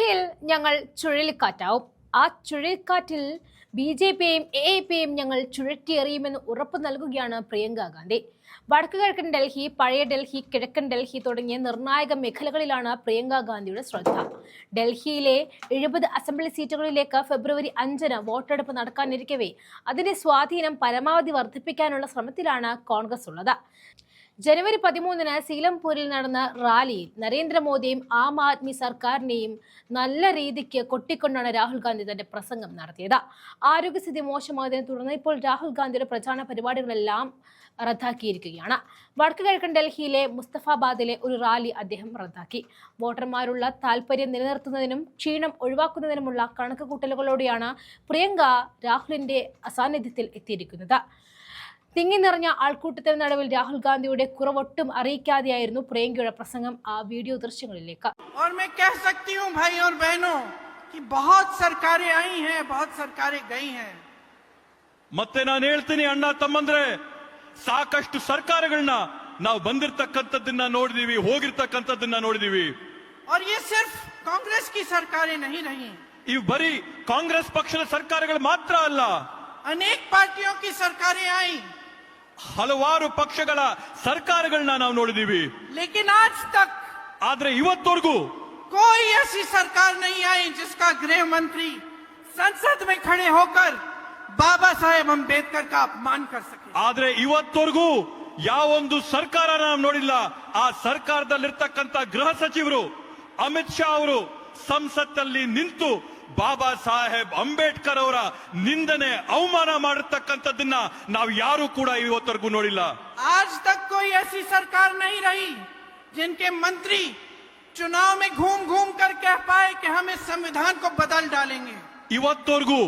ഡൽഹിയിൽ ഞങ്ങൾ ചുഴലിക്കാറ്റാവും. ആ ചുഴലിക്കാറ്റിൽ BJPയെയും AAPയെയും ഞങ്ങൾ ചുഴറ്റിയെറിയുമെന്ന് ഉറപ്പ് നൽകുകയാണ് പ്രിയങ്ക ഗാന്ധി. വടക്കു കിഴക്കൻ ഡൽഹി, പഴയ ഡൽഹി, കിഴക്കൻ ഡൽഹി തുടങ്ങിയ നിർണായക മേഖലകളിലാണ് പ്രിയങ്ക ഗാന്ധിയുടെ ശ്രദ്ധ. ഡൽഹിയിലെ 70 അസംബ്ലി സീറ്റുകളിലേക്ക് ഫെബ്രുവരി 5-ന് വോട്ടെടുപ്പ് നടക്കാനിരിക്കവേ അതിന്റെ സ്വാധീനം പരമാവധി വർദ്ധിപ്പിക്കാനുള്ള ശ്രമത്തിലാണ് കോൺഗ്രസ് ഉള്ളത്. ജനുവരി 13-ന് സീലംപൂരിൽ നടന്ന റാലിയിൽ നരേന്ദ്രമോദിയും ആം ആദ്മി സർക്കാരിനെയും നല്ല രീതിക്ക് കൊട്ടിക്കൊണ്ടാണ് രാഹുൽ ഗാന്ധി തന്റെ പ്രസംഗം നടത്തിയത്. ആരോഗ്യസ്ഥിതി മോശമായതിനെ തുടർന്ന് ഇപ്പോൾ രാഹുൽ ഗാന്ധിയുടെ പ്രചാരണ പരിപാടികളെല്ലാം റദ്ദാക്കിയിരിക്കുകയാണ്. വടക്കു കിഴക്കൻ ഡൽഹിയിലെ മുസ്തഫാബാദിലെ ഒരു റാലി അദ്ദേഹം റദ്ദാക്കി. വോട്ടർമാരുള്ള താൽപര്യം നിലനിർത്തുന്നതിനും ക്ഷീണം ഒഴിവാക്കുന്നതിനുമുള്ള കണക്കുകൂട്ടലുകളോടെയാണ് പ്രിയങ്ക രാഹുലിന്റെ അസാന്നിധ്യത്തിൽ എത്തിയിരിക്കുന്നത്. തിങ്ങി നിറഞ്ഞ ആൾക്കൂട്ടത്തിന് നടുവിൽ രാഹുൽ ഗാന്ധിയുടെ കുറവൊട്ടും അറിയിക്കാതെയായിരുന്നു പ്രിയങ്കയുടെ പ്രസംഗം. ആ വീഡിയോ ദൃശ്യങ്ങളിലേക്ക്. और मैं कह सकती हूं भाई और बहनों कि बहुत सरकारें आई हैं, बहुत सरकारें गई हैं. ಮತ್ತೆ ನಾನು ಹೇಳ್ತೀನಿ ಅಣ್ಣ ತಮ್ಮಂದ್ರೆ, ಸಾಕಷ್ಟು ಸರ್ಕಾರಗಳನ್ನ ನಾವು ಬಂದಿರತಕ್ಕಂತದ್ದನ್ನ ನೋಡಿದೀವಿ, ಹೋಗಿರ್ತಕ್ಕಂತದ್ದನ್ನ ನೋಡಿದೀವಿ. और ये सिर्फ कांग्रेस की सरकारें नहीं रही. ಇವು ಬರೀ ಕಾಂಗ್ರೆಸ್ ಪಕ್ಷದ ಸರ್ಕಾರಗಳು ಮಾತ್ರ ಅಲ್ಲ, अनेक पार्टियों की सरकारें आई, ಹಲವಾರು ಪಕ್ಷಗಳ ಸರ್ಕಾರಗಳನ್ನ ನಾವು ನೋಡಿದೀವಿ. लेकिन आज तक ಆದ್ರೆ ಇವತ್ತವರೆಗೂ कोई ऐसी सरकार नहीं आई जिसका गृह मंत्री संसद में खड़े होकर बाबा साहेब अंबेडकर का अपमान कर सके. ಆದ್ರೆ ಇವತ್ತವರೆಗೂ ಯಾವೊಂದು ಸರ್ಕಾರ ನಾವು ನೋಡಿಲ್ಲ. ಆ ಸರ್ಕಾರದಲ್ಲಿರ್ತಕ್ಕಂಥ ಗೃಹ ಸಚಿವರು ಅಮಿತ್ ಶಾ ಅವರು ಸಂಸತ್ತಲ್ಲಿ ನಿಂತು ಬಾಬಾ ಸಾಹೇಬ್ ಅಂಬೇಡ್ಕರ್ ಅವರ ನಿಂದನೆ ಅವಮಾನ ಮಾಡಿರ್ತಕ್ಕಂಥದ್ದನ್ನ ನಾವು ಯಾರು ಕೂಡ ಇವತ್ತವರೆಗೂ ನೋಡಿಲ್ಲ. आज तक कोई ऐसी सरकार नहीं रही जिनके मंत्री चुनाव में घूम घूम कर कह पाए कि हम इस संविधान को बदल डालेंगे. ಇವತ್ತವರೆಗೂ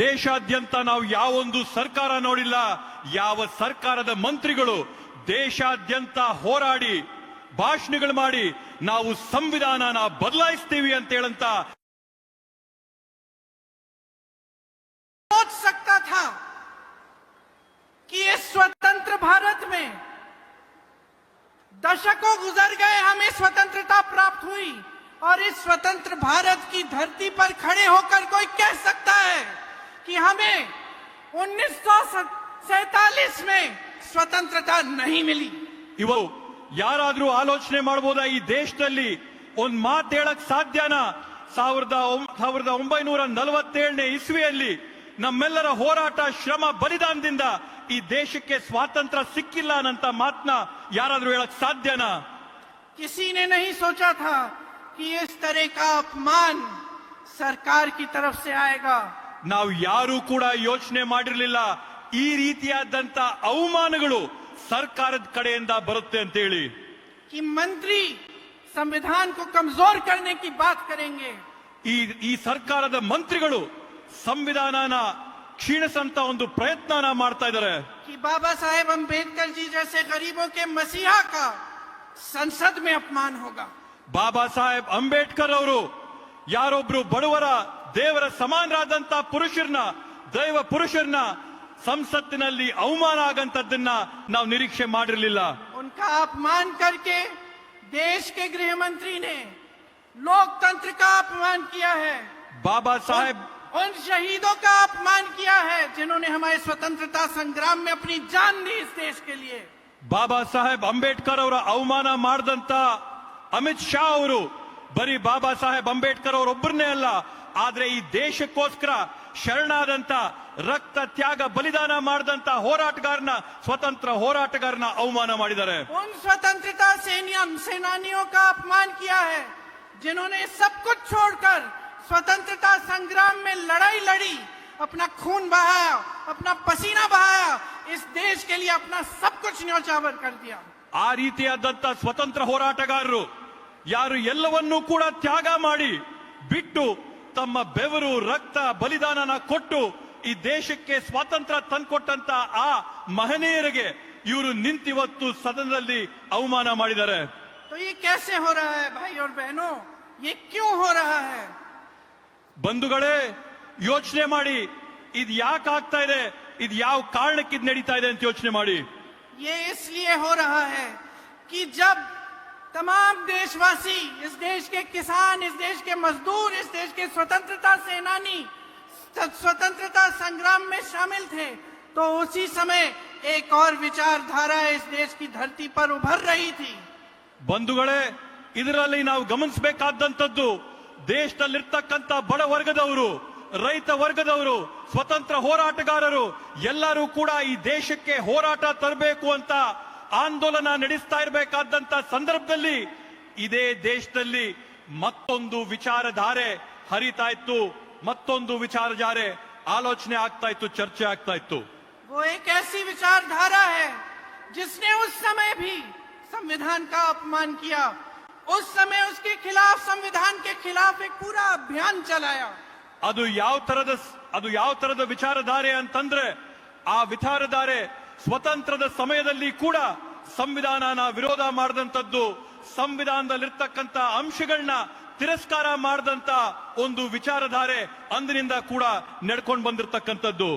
ದೇಶಾದ್ಯಂತ ನಾವು ಯಾವೊಂದು ಸರ್ಕಾರ ನೋಡಿಲ್ಲ, ಯಾವ ಸರ್ಕಾರದ ಮಂತ್ರಿಗಳು ದೇಶಾದ್ಯಂತ ಹೋರಾಡಿ ಭಾಷಣಗಳು ಮಾಡಿ ನಾವು ಸಂವಿಧಾನನ ಬದಲಾಯಿಸ್ತೀವಿ ಅಂತ ಹೇಳಂತ सोच सकता था कि इस स्वतंत्र भारत में दशकों गुजर गए, हमें स्वतंत्रता प्राप्त हुई और इस स्वतंत्र भारत की धरती पर खड़े होकर कोई कह सकता है कि हमें 1947 में स्वतंत्रता नहीं मिली. ಇವರು ಯಾರಾದ್ರೂ ಆಲೋಚನೆ ಮಾಡಬಹುದಾ ಈ ದೇಶದಲ್ಲಿ ಒಂದ್ ಮಾತು ಹೇಳಕ್ ಸಾಧ್ಯನಾ? 1947ನೇ ಇಸ್ವಿಯಲ್ಲಿ ನಮ್ಮೆಲ್ಲರ ಹೋರಾಟ, ಶ್ರಮ, ಬಲಿದಾನದಿಂದ ಈ ದೇಶಕ್ಕೆ ಸ್ವಾತಂತ್ರ್ಯ ಸಿಕ್ಕಿಲ್ಲ ಅನ್ನಂತ ಮಾತನ್ನ ಯಾರಾದ್ರೂ ಹೇಳಕ್ ಸಾಧ್ಯನಾ? किसी ने नहीं सोचा था कि इस तरह का अपमान सरकार की तरफ से आएगा. ನಾವು ಯಾರು ಕೂಡ ಯೋಚನೆ ಮಾಡಿರಲಿಲ್ಲ ಈ ರೀತಿಯಾದಂತ ಅವಮಾನಗಳು ಸರ್ಕಾರದ ಕಡೆಯಿಂದ ಬರುತ್ತೆ ಅಂತ ಹೇಳಿ. कि मंत्री संविधान को कमजोर करने की बात करेंगे. ಈ ಸರ್ಕಾರದ ಮಂತ್ರಿಗಳು ಸಂವಿಧಾನನ ಕ್ಷೀಣಿಸಂತ ಒಂದು ಪ್ರಯತ್ನನ ಮಾಡ್ತಾ ಇದ್ದಾರೆ. कि बाबा साहेब अंबेडकर जी जैसे गरीबों के मसीहा का संसद में अपमान होगा. ಬಾಬಾ ಸಾಹೇಬ್ ಅಂಬೇಡ್ಕರ್ ಅವರು ಯಾರೊಬ್ರು ಬಡವರ ದೇವರ ಸಮಾನರಾದಂತ ಪುರುಷರನ್ನ, ದೈವ ಪುರುಷರನ್ನ ಸಂಸತ್ತಿನಲ್ಲಿ ಅವಮಾನ ಆಗಂತದ್ದನ್ನ ನಾವು ನಿರೀಕ್ಷೆ ಮಾಡಿರಲಿಲ್ಲ. उनका अपमान करके देश के गृह मंत्री ने लोकतंत्र का अपमान किया है. ಬಾಬಾ ಸಾಹೇಬ್ उन शहीदों का अपमान किया है जिन्होंने हमारे स्वतंत्रता संग्राम में अपनी जान दी इस देश के लिए. ಬಾಬಾ ಸಾಹೇಬ್ ಅಂಬೇಡ್ಕರ್ ಅವರ ಅವಮಾನ ಮಾಡಿದಂತ ಅಮಿತ್ ಶಾ ಅವರು ಬರೀ ಬಾಬಾ ಸಾಹೇಬ್ ಅಂಬೇಡ್ಕರ್ ಅವರೊಬ್ಬರನ್ನೇ ಅಲ್ಲ, ಆದ್ರೆ ಈ ದೇಶಕ್ಕೋಸ್ಕರ ಶರಣಾದಂತ, ರಕ್ತ ತ್ಯಾಗ ಬಲಿದಾನ ಮಾಡಿದಂತ ಹೋರಾಟಗಾರನ, ಸ್ವತಂತ್ರ ಹೋರಾಟಗಾರನ ಅವಮಾನ ಮಾಡಿದ್ದಾರೆ. उन स्वतंत्रता सेनानियों का अपमान किया है जिन्होंने सब कुछ छोड़कर स्वतंत्रता संग्राम में लड़ाई लड़ी, अपना खून बहाया, अपना पसीना बहाया, इस देश के लिए अपना सब कुछ न्योछावर कर दिया. ಆ ರೀತಿಯಾದಂತ ಸ್ವತಂತ್ರ ಹೋರಾಟಗಾರರು ಯಾರು ಎಲ್ಲವನ್ನೂ ಕೂಡ ತ್ಯಾಗ ಮಾಡಿ ಬಿಟ್ಟು ತಮ್ಮ ಬೆವರು, ರಕ್ತ, ಬಲಿದಾನನ ಕೊಟ್ಟು ಈ ದೇಶಕ್ಕೆ ಸ್ವಾತಂತ್ರ್ಯ ತಂದುಕೊಟ್ಟಂತ ಆ ಮಹನೀಯರಿಗೆ ಇವರು ನಿಂತಿವತ್ತು ಸದನದಲ್ಲಿ ಅವಮಾನ ಮಾಡಿದ್ದಾರೆ. तो ये कैसे हो रहा है भाई और बहनों, ये क्यों हो रहा है? ಬಂಧುಗಳೇ, ಯೋಚನೆ ಮಾಡಿ, ಇದು ಯಾಕೆ ಆಗ್ತಾ ಇದೆ, ಇದು ಯಾವ ಕಾರಣಕ್ಕೆ ಇದು ನಡೀತಾ ಇದೆ ಅಂತ ಯೋಚನೆ ಮಾಡಿ. ये इसलिए हो रहा है कि जब तमाम देशवासी, इस देश के किसान, इस देश के मजदूर, इस देश के स्वतंत्रता सेनानी स्वतंत्रता संग्राम में शामिल थे, तो उसी समय एक और विचारधारा इस देश की धरती पर उभर रही थी। ಬಂಧುಗಳೇ, ಇದರಲ್ಲಿ ನಾವು ಗಮನಿಸಬೇಕಾದಂತದ್ದು ದೇಶದಲ್ಲಿರ್ತಕ್ಕಂಥ ಬಡ ವರ್ಗದವರು, ರೈತ ವರ್ಗದವರು, ಸ್ವತಂತ್ರ ಹೋರಾಟಗಾರರು ಎಲ್ಲರೂ ಕೂಡ ಈ ದೇಶಕ್ಕೆ ಹೋರಾಟ ತರಬೇಕು ಅಂತ ಆಂದೋಲನ ನಡೆಸ್ತಾ ಇರಬೇಕಾದಂತ ಸಂದರ್ಭದಲ್ಲಿ ಇದೇ ದೇಶದಲ್ಲಿ ಮತ್ತೊಂದು ವಿಚಾರಧಾರೆ ಹರಿತಾ ಇತ್ತು, ಮತ್ತೊಂದು ವಿಚಾರಧಾರೆ ಆಲೋಚನೆ ಆಗ್ತಾ ಇತ್ತು, ಚರ್ಚೆ ಆಗ್ತಾ ಇತ್ತು. वो एक ऐसी विचारधारा है जिसने उस समय भी संविधान का अपमान किया, उस समय उसके खिलाफ, संविधान के खिलाफ एक पूरा अभियान चलाया। ಅದು ಯಾವ ತರದ ವಿಚಾರಧಾರೆ ಅಂತಂದ್ರೆ, ಆ ವಿಚಾರಧಾರೆ ಸ್ವತಂತ್ರದ ಸಮಯದಲ್ಲಿ ಕೂಡ ಸಂವಿಧಾನನ ವಿರೋಧ ಮಾಡಿದಂತದ್ದು, ಸಂವಿಧಾನದಲ್ಲಿರ್ತಕ್ಕಂಥ ಅಂಶಗಳನ್ನ ತಿರಸ್ಕಾರ ಮಾಡಿದಂತ ಒಂದು ವಿಚಾರಧಾರೆ ಅಂದಿನಿಂದ ಕೂಡ ನಡ್ಕೊಂಡು ಬಂದಿರತಕ್ಕಂಥದ್ದು.